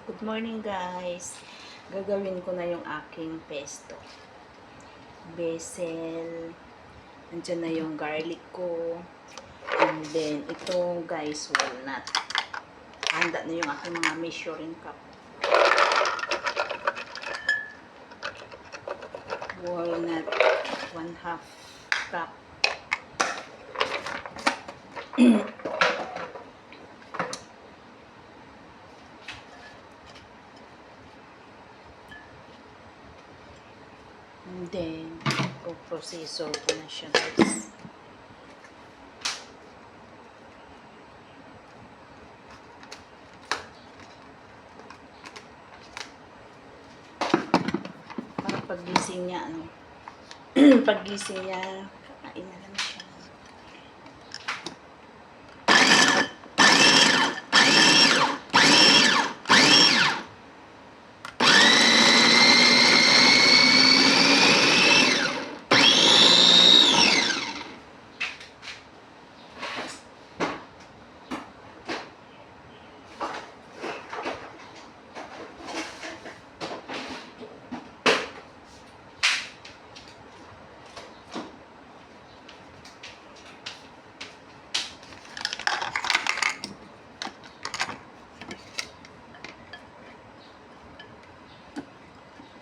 Good morning guys. Gagawin ko na yung aking pesto. Basil. Nandiyan na yung garlic ko. And then, ito guys, walnut. Handa na yung aking mga measuring cup. Walnut, 1/2 cup. And then, processor ko na siya guys. Para paggising niya, paggising niya, kakain na lang siya.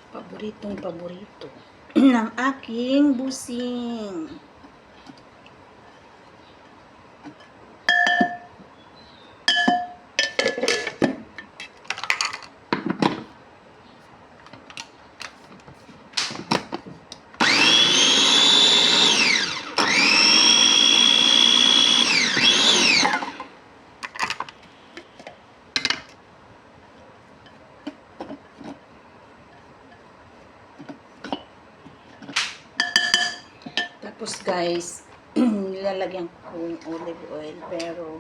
Paboritong-paborito ng aking busing. Tapos guys, nilalagyan ko yung olive oil, pero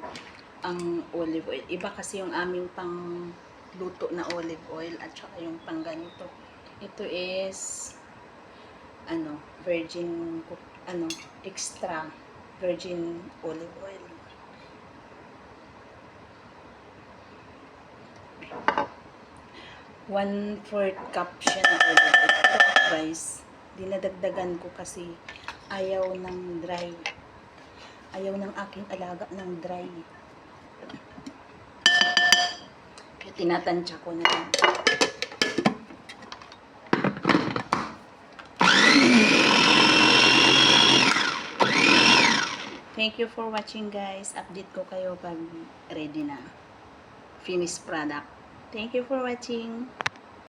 ang olive oil, iba kasi yung aming pang luto na olive oil at saka yung pang ganito. Ito is virgin extra virgin olive oil. One-fourth cup siya na olive oil. Pero guys, dinadagdagan ko kasi ayaw ng dry. Ayaw ng aking alaga ng dry. Kaya tinatansya ko na lang. Thank you for watching guys. Update ko kayo pag ready na. Finished product. Thank you for watching.